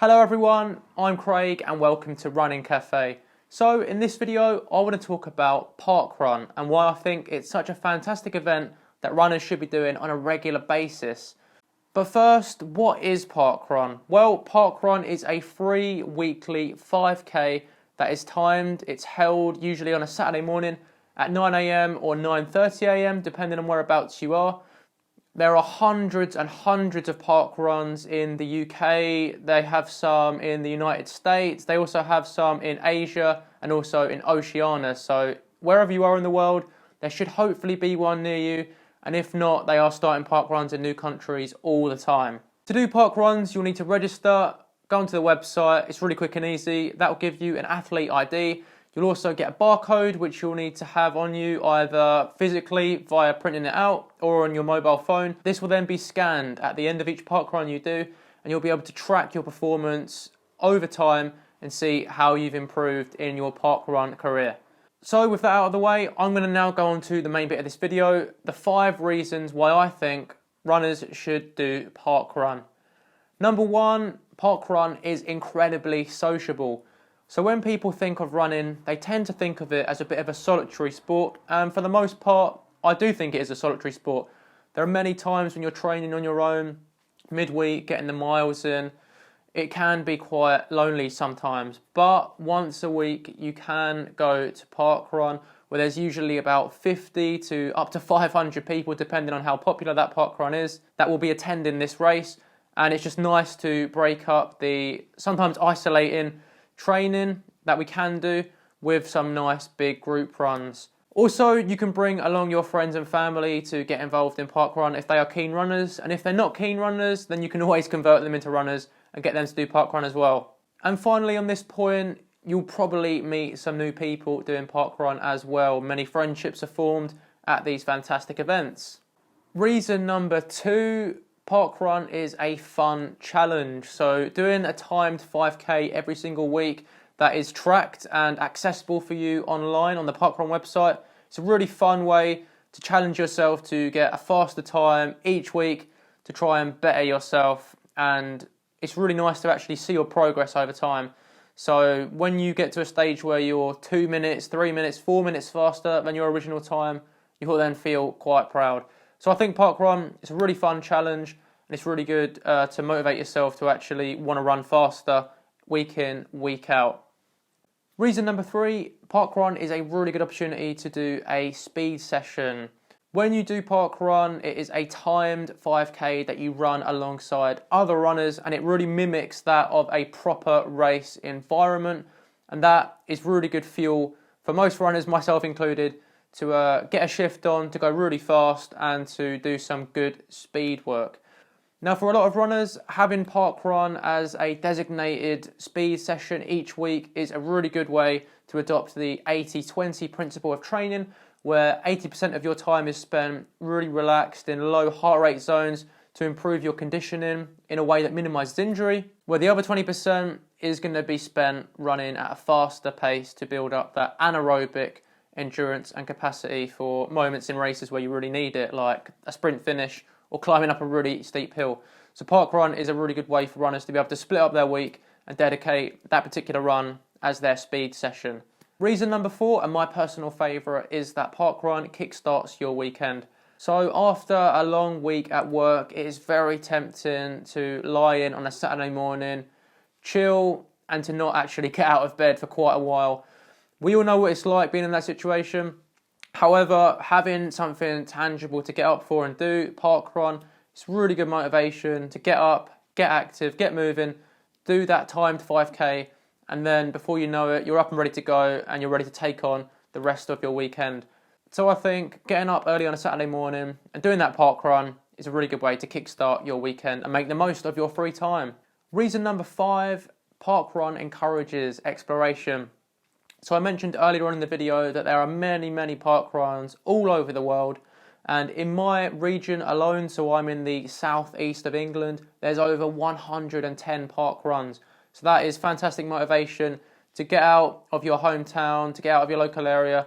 Hello everyone, I'm Craig and welcome to Running Cafe. So in this video I want to talk about Parkrun and why I think it's such a fantastic event that runners should be doing on a regular basis. But first, what is Parkrun? Well, Parkrun is a free weekly 5k that is timed. It's held usually on a Saturday morning at 9 AM or 9:30 AM depending on whereabouts you are. There are hundreds and hundreds of parkruns in the UK. They have some in the United States. They also have some in Asia and also in Oceania. So wherever you are in the world, there should hopefully be one near you. And if not, they are starting parkruns in new countries all the time. To do parkruns, you'll need to register, go onto the website. It's really quick and easy. That will give you an athlete ID. You'll also get a barcode which you'll need to have on you either physically via printing it out or on your mobile phone. This will then be scanned at the end of each parkrun you do and you'll be able to track your performance over time and see how you've improved in your parkrun career. So with that out of the way, I'm going to now go on to the main bit of this video, the 5 reasons why I think runners should do parkrun. Number 1, parkrun is incredibly sociable. So when people think of running, they tend to think of it as a bit of a solitary sport, and for the most part, I do think it is a solitary sport. There are many times when you're training on your own, midweek, getting the miles in, it can be quite lonely sometimes, but once a week you can go to Parkrun where there's usually about 50 to up to 500 people, depending on how popular that Parkrun is, that will be attending this race, and it's just nice to break up the sometimes isolating training that we can do with some nice big group runs. Also, you can bring along your friends and family to get involved in parkrun if they are keen runners, and if they're not keen runners, then you can always convert them into runners and get them to do parkrun as well. And finally, on this point, you'll probably meet some new people doing parkrun as well. Many friendships are formed at these fantastic events. Reason number 2, parkrun is a fun challenge. So doing a timed 5k every single week that is tracked and accessible for you online on the Parkrun website, it's a really fun way to challenge yourself to get a faster time each week to try and better yourself, and it's really nice to actually see your progress over time. So when you get to a stage where you're 2 minutes, 3 minutes, 4 minutes faster than your original time, you will then feel quite proud. So I think parkrun is a really fun challenge, and it's really good to motivate yourself to actually want to run faster week in, week out. Reason number 3, parkrun is a really good opportunity to do a speed session. When you do parkrun, it is a timed 5k that you run alongside other runners, and it really mimics that of a proper race environment, and that is really good fuel for most runners, myself included, to get a shift on, to go really fast and to do some good speed work. Now, for a lot of runners, having parkrun as a designated speed session each week is a really good way to adopt the 80-20 principle of training, where 80% of your time is spent really relaxed in low heart rate zones to improve your conditioning in a way that minimises injury, where the other 20% is going to be spent running at a faster pace to build up that anaerobic endurance and capacity for moments in races where you really need it, like a sprint finish or climbing up a really steep hill. So parkrun is a really good way for runners to be able to split up their week and dedicate that particular run as their speed session. Reason number 4, and my personal favourite, is that parkrun kickstarts your weekend. So after a long week at work, it is very tempting to lie in on a Saturday morning, chill, and to not actually get out of bed for quite a while. We all know what it's like being in that situation. However, having something tangible to get up for and do, parkrun, it's really good motivation to get up, get active, get moving, do that timed 5k, and then before you know it, you're up and ready to go and you're ready to take on the rest of your weekend. So I think getting up early on a Saturday morning and doing that parkrun is a really good way to kickstart your weekend and make the most of your free time. Reason number 5, parkrun encourages exploration. So I mentioned earlier on in the video that there are many parkruns all over the world, and in my region alone, so I'm in the southeast of England, there's over 110 parkruns. So that is fantastic motivation to get out of your hometown, to get out of your local area,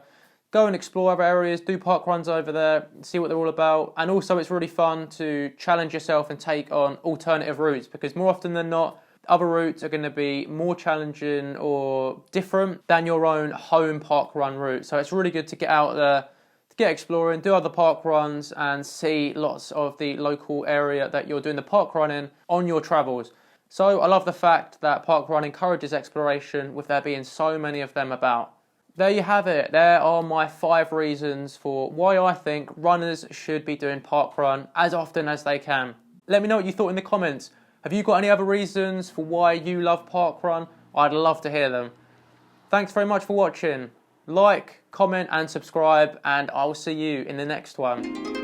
go and explore other areas, do parkruns over there, see what they're all about, and also it's really fun to challenge yourself and take on alternative routes, because more often than not, Other routes are going to be more challenging or different than your own home park run route. So it's really good to get out there, to get exploring, do other park runs and see lots of the local area that you're doing the park run in on your travels. So I love the fact that parkrun encourages exploration with there being so many of them about. There you have it. There are my 5 reasons for why I think runners should be doing parkrun as often as they can. Let me know what you thought in the comments. Have you got any other reasons for why you love parkrun? I'd love to hear them. Thanks very much for watching. Like, comment and subscribe, and I'll see you in the next one.